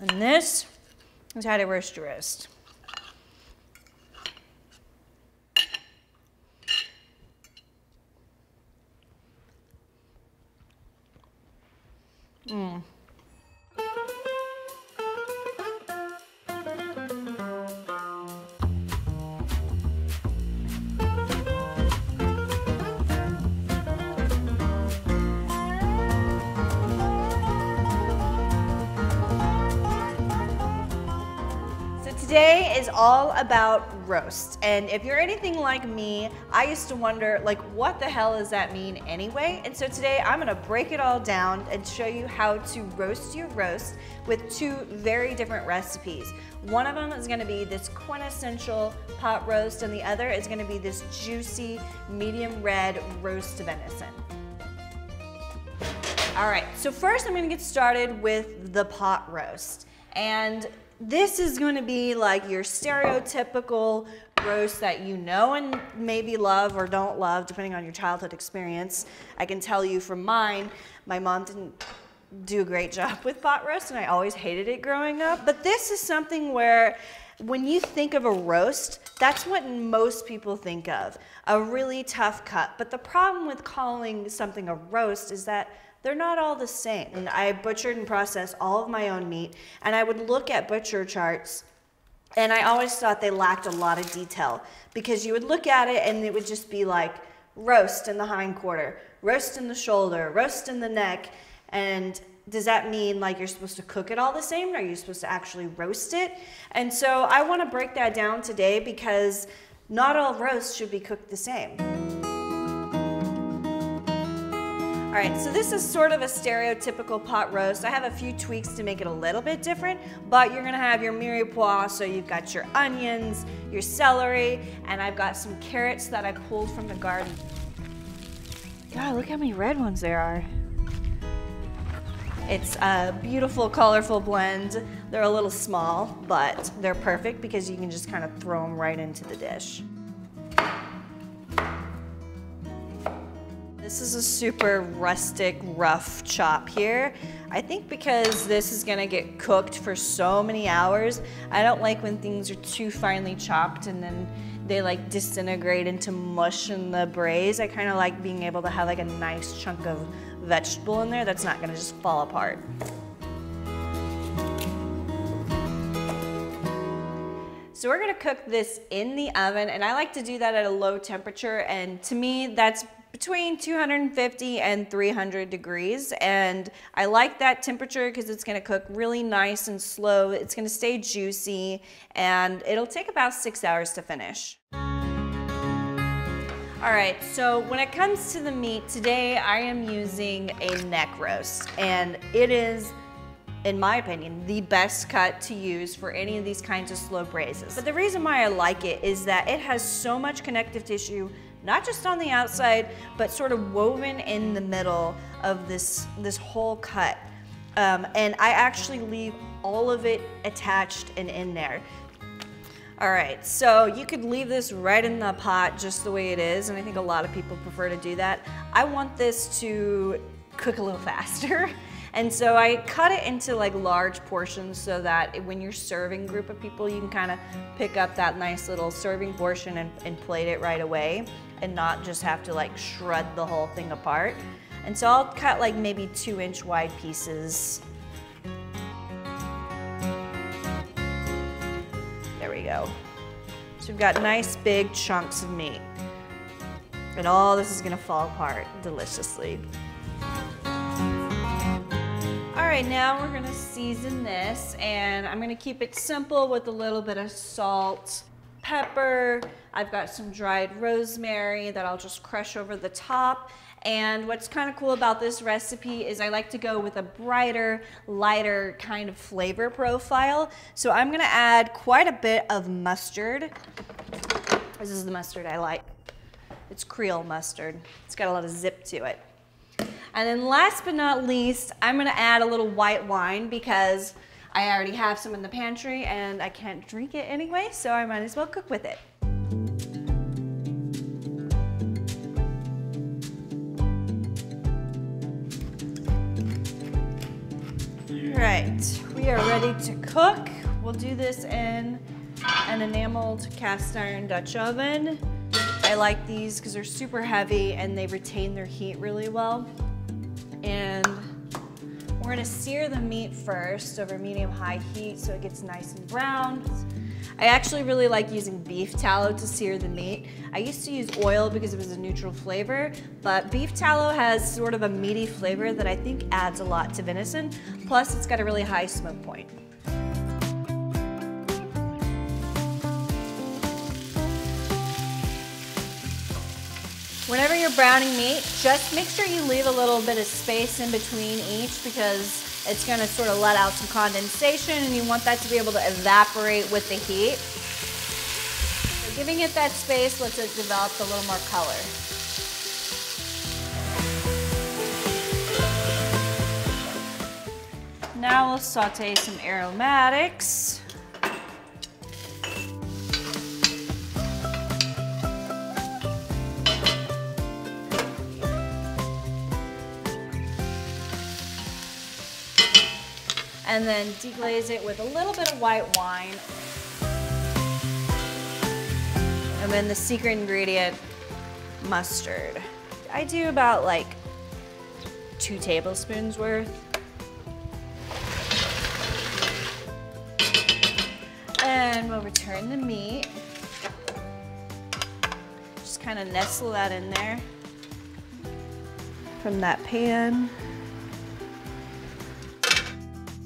And this is how to roast your roast. Today is all about roast, and if you're anything like me, I used to wonder, like, what the hell does that mean anyway? And so today I'm gonna break it all down and show you how to roast your roast with two very different recipes. One of them is gonna be this quintessential pot roast, and the other is gonna be this juicy medium red roast venison. All right, so first I'm gonna get started with the pot roast. And this is going to be like your stereotypical roast that you know and maybe love or don't love, depending on your childhood experience. I can tell you from mine, my mom didn't do a great job with pot roast, and I always hated it growing up. But this is something where when you think of a roast, that's what most people think of, a really tough cut. But the problem with calling something a roast is that they're not all the same. And I butchered and processed all of my own meat, and I would look at butcher charts, and I always thought they lacked a lot of detail, because you would look at it and it would just be like roast in the hindquarter, roast in the shoulder, roast in the neck. And does that mean like you're supposed to cook it all the same? Or are you supposed to actually roast it? And so I want to break that down today, because not all roasts should be cooked the same. All right, so this is sort of a stereotypical pot roast. I have a few tweaks to make it a little bit different, but you're gonna have your mirepoix, so you've got your onions, your celery, and I've got some carrots that I pulled from the garden. God, look how many red ones there are. It's a beautiful, colorful blend. They're a little small, but they're perfect because you can just kind of throw them right into the dish. This is a super rustic, rough chop here. I think because this is gonna get cooked for so many hours, I don't like when things are too finely chopped and then they like disintegrate into mush in the braise. I kind of like being able to have like a nice chunk of vegetable in there that's not gonna just fall apart. So we're gonna cook this in the oven, and I like to do that at a low temperature, and to me that's between 250 and 300 degrees, and I like that temperature because it's gonna cook really nice and slow. It's gonna stay juicy, and it'll take about 6 hours to finish. All right, so when it comes to the meat, today I am using a neck roast, and it is, in my opinion, the best cut to use for any of these kinds of slow braises. But the reason why I like it is that it has so much connective tissue, not just on the outside, but sort of woven in the middle of this whole cut. And I actually leave all of it attached and in there. All right, so you could leave this right in the pot just the way it is, and I think a lot of people prefer to do that. I want this to cook a little faster. And so I cut it into like large portions so that when you're serving a group of people, you can kind of pick up that nice little serving portion and plate it right away and not just have to like shred the whole thing apart. And so I'll cut like maybe 2-inch wide pieces. There we go. So we've got nice big chunks of meat. And all this is gonna fall apart deliciously. All right, now we're gonna season this, and I'm gonna keep it simple with a little bit of salt, pepper. I've got some dried rosemary that I'll just crush over the top. And what's kind of cool about this recipe is I like to go with a brighter, lighter kind of flavor profile. So I'm gonna add quite a bit of mustard. This is the mustard I like. It's Creole mustard. It's got a lot of zip to it. And then last but not least, I'm gonna add a little white wine because I already have some in the pantry and I can't drink it anyway, so I might as well cook with it. Right, We are ready to cook. We'll do this in an enameled cast iron Dutch oven. I like these because they're super heavy and they retain their heat really well. And we're gonna sear the meat first over medium-high heat so it gets nice and brown. I actually really like using beef tallow to sear the meat. I used to use oil because it was a neutral flavor, but beef tallow has sort of a meaty flavor that I think adds a lot to venison. Plus, it's got a really high smoke point. Whenever you're browning meat, just make sure you leave a little bit of space in between each because it's gonna sort of let out some condensation and you want that to be able to evaporate with the heat. So giving it that space lets it develop a little more color. Now we'll saute some aromatics. And then deglaze it with a little bit of white wine. And then the secret ingredient, mustard. I do about like 2 tablespoons worth. And we'll return the meat. Just kind of nestle that in there from that pan.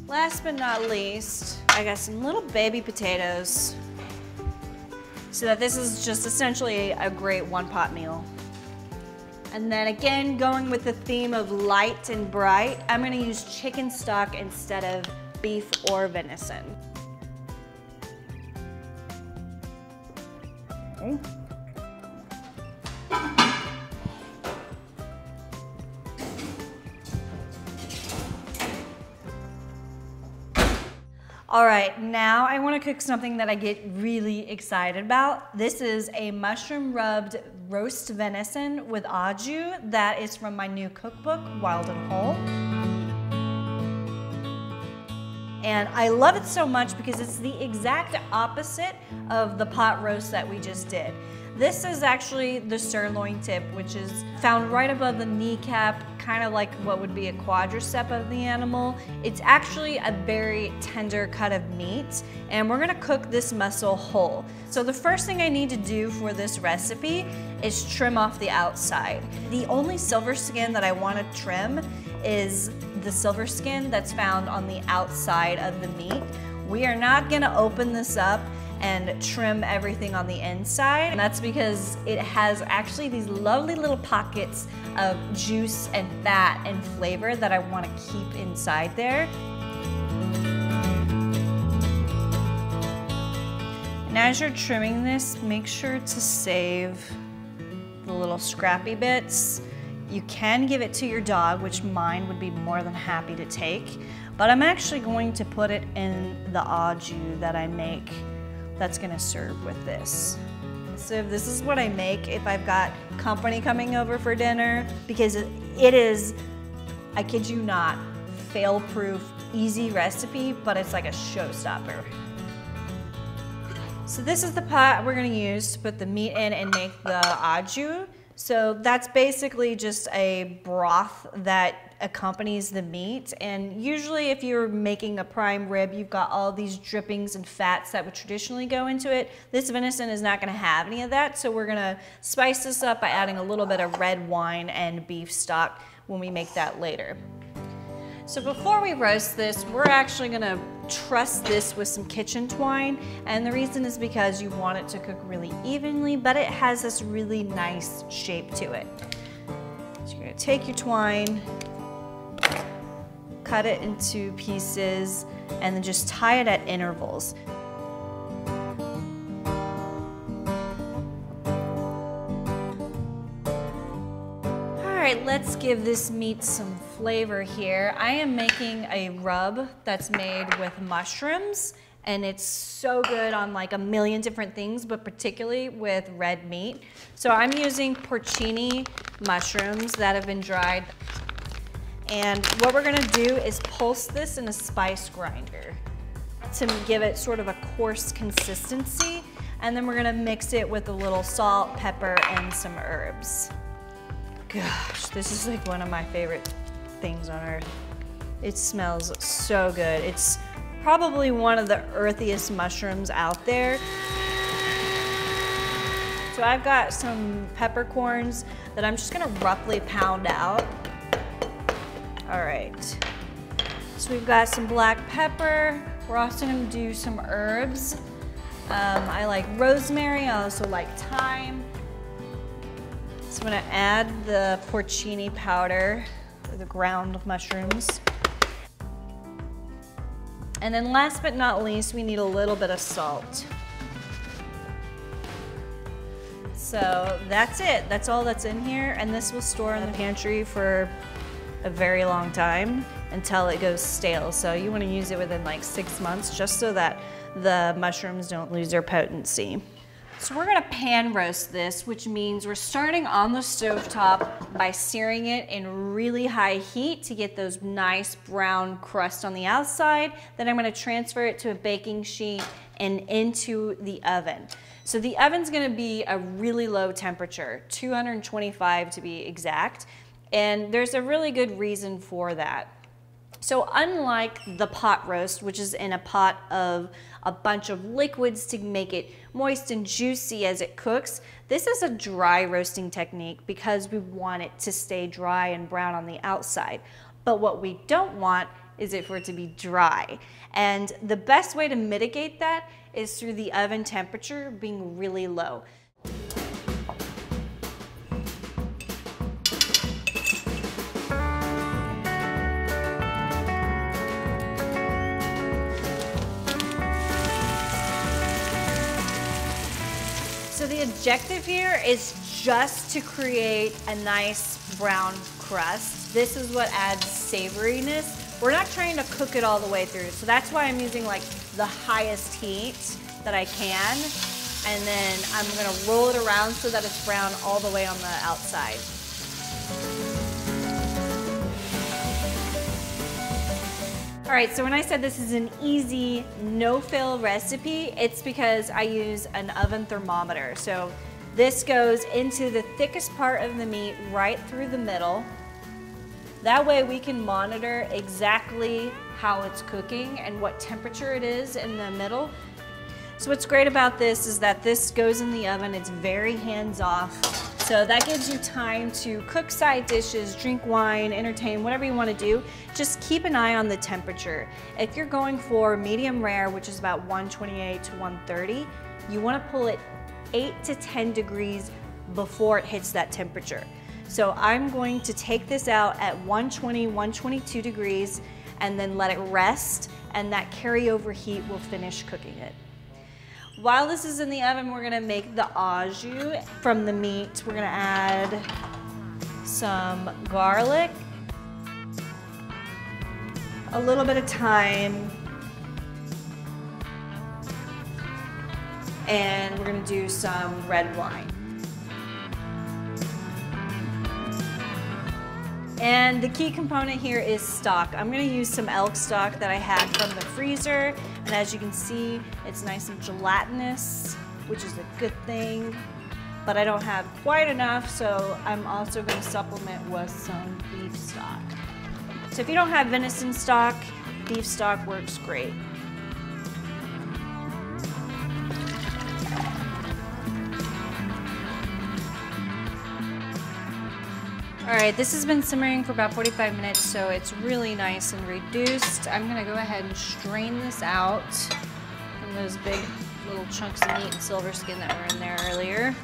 Last but not least, I got some little baby potatoes so that this is just essentially a great one-pot meal. And then again, going with the theme of light and bright, I'm gonna use chicken stock instead of beef or venison. Okay. All right, now I want to cook something that I get really excited about. This is a mushroom rubbed roast venison with au jus that is from my new cookbook, Wild and Whole. And I love it so much because it's the exact opposite of the pot roast that we just did. This is actually the sirloin tip, which is found right above the kneecap, kind of like what would be a quadricep of the animal. It's actually a very tender cut of meat, and we're gonna cook this muscle whole. So the first thing I need to do for this recipe is trim off the outside. The only silver skin that I wanna trim is the silver skin that's found on the outside of the meat. We are not gonna open this up and trim everything on the inside. And that's because it has actually these lovely little pockets of juice and fat and flavor that I want to keep inside there. And as you're trimming this, make sure to save the little scrappy bits. You can give it to your dog, which mine would be more than happy to take, but I'm actually going to put it in the au jus that I make that's gonna serve with this. So this is what I make if I've got company coming over for dinner, because it is, I kid you not, fail-proof, easy recipe, but it's like a showstopper. So this is the pot we're gonna use to put the meat in and make the au jus. So that's basically just a broth that accompanies the meat. And usually if you're making a prime rib, you've got all these drippings and fats that would traditionally go into it. This venison is not gonna have any of that, so we're gonna spice this up by adding a little bit of red wine and beef stock when we make that later. So before we roast this, we're actually gonna truss this with some kitchen twine, and the reason is because you want it to cook really evenly, but it has this really nice shape to it. So you're gonna take your twine, cut it into pieces, and then just tie it at intervals. All right, let's give this meat some flavor here. I am making a rub that's made with mushrooms, and it's so good on like a million different things, but particularly with red meat. So I'm using porcini mushrooms that have been dried. And what we're gonna do is pulse this in a spice grinder to give it sort of a coarse consistency. And then we're gonna mix it with a little salt, pepper, and some herbs. Gosh, this is like one of my favorite things on earth. It smells so good. It's probably one of the earthiest mushrooms out there. So I've got some peppercorns that I'm just gonna roughly pound out. All right, so we've got some black pepper. We're also gonna do some herbs. I like rosemary, I also like thyme. So I'm gonna add the porcini powder, or the ground mushrooms. And then last but not least, we need a little bit of salt. So that's it, that's all that's in here. And this will store in the pantry for a very long time until it goes stale. So you wanna use it within like 6 months just so that the mushrooms don't lose their potency. So we're gonna pan roast this, which means we're starting on the stovetop by searing it in really high heat to get those nice brown crust on the outside. Then I'm gonna transfer it to a baking sheet and into the oven. So the oven's gonna be a really low temperature, 225 to be exact. And there's a really good reason for that. So unlike the pot roast, which is in a pot of a bunch of liquids to make it moist and juicy as it cooks, this is a dry roasting technique because we want it to stay dry and brown on the outside. But what we don't want is it for it to be dry. And the best way to mitigate that is through the oven temperature being really low. So the objective here is just to create a nice brown crust. This is what adds savoriness. We're not trying to cook it all the way through. So that's why I'm using like the highest heat that I can. And then I'm gonna roll it around so that it's brown all the way on the outside. All right, so when I said this is an easy, no-fail recipe, it's because I use an oven thermometer. So this goes into the thickest part of the meat right through the middle. That way we can monitor exactly how it's cooking and what temperature it is in the middle. So what's great about this is that this goes in the oven, it's very hands-off. So that gives you time to cook side dishes, drink wine, entertain, whatever you want to do. Just keep an eye on the temperature. If you're going for medium rare, which is about 128 to 130, you want to pull it 8 to 10 degrees before it hits that temperature. So I'm going to take this out at 120, 122 degrees and then let it rest, and that carryover heat will finish cooking it. While this is in the oven, we're gonna make the au jus from the meat. We're gonna add some garlic, a little bit of thyme, and we're gonna do some red wine. And the key component here is stock. I'm gonna use some elk stock that I had from the freezer. And as you can see, it's nice and gelatinous, which is a good thing. But I don't have quite enough, so I'm also gonna supplement with some beef stock. So if you don't have venison stock, beef stock works great. All right, this has been simmering for about 45 minutes, so it's really nice and reduced. I'm gonna go ahead and strain this out from those big little chunks of meat and silver skin that were in there earlier.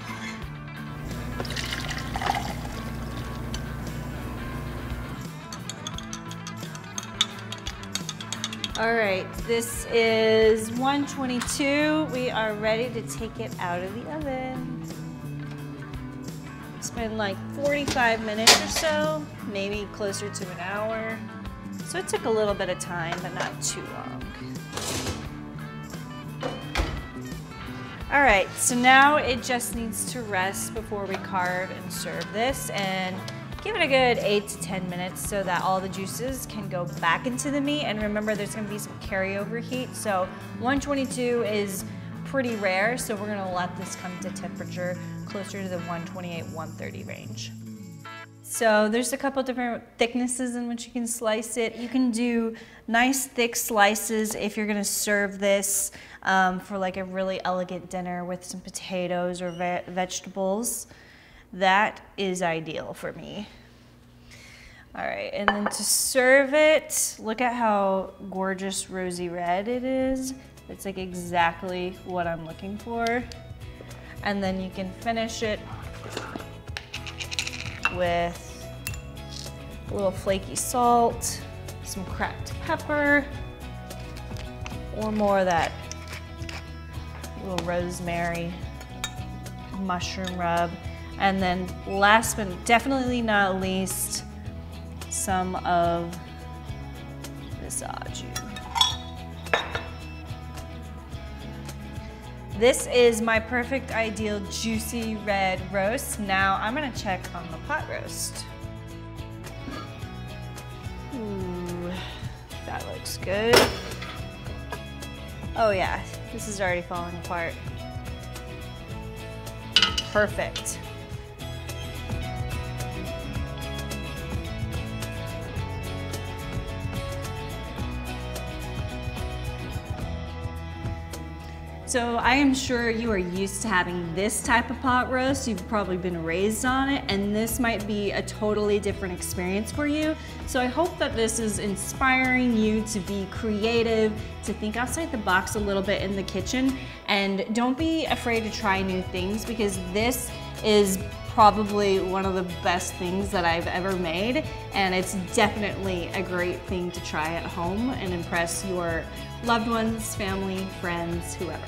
All right, this is 122. We are ready to take it out of the oven. It's been like 45 minutes or so, maybe closer to an hour. So it took a little bit of time, but not too long. All right, so now it just needs to rest before we carve and serve this. And Give it a good 8 to 10 minutes so that all the juices can go back into the meat. And remember, there's gonna be some carryover heat. So 122 is pretty rare, so we're gonna let this come to temperature closer to the 128, 130 range. So there's a couple different thicknesses in which you can slice it. You can do nice thick slices if you're gonna serve this for like a really elegant dinner with some potatoes or vegetables. That is ideal for me. All right, and then to serve it, look at how gorgeous rosy red it is. It's like exactly what I'm looking for. And then you can finish it with a little flaky salt, some cracked pepper, or more of that little rosemary mushroom rub. And then last but definitely not least, some of this au jus. This is my perfect ideal juicy red roast. Now I'm gonna check on the pot roast. Ooh, that looks good. Oh yeah, this is already falling apart. Perfect. So I am sure you are used to having this type of pot roast. You've probably been raised on it, and this might be a totally different experience for you. So I hope that this is inspiring you to be creative, to think outside the box a little bit in the kitchen, and don't be afraid to try new things, because this is probably one of the best things that I've ever made, and it's definitely a great thing to try at home and impress your loved ones, family, friends, whoever.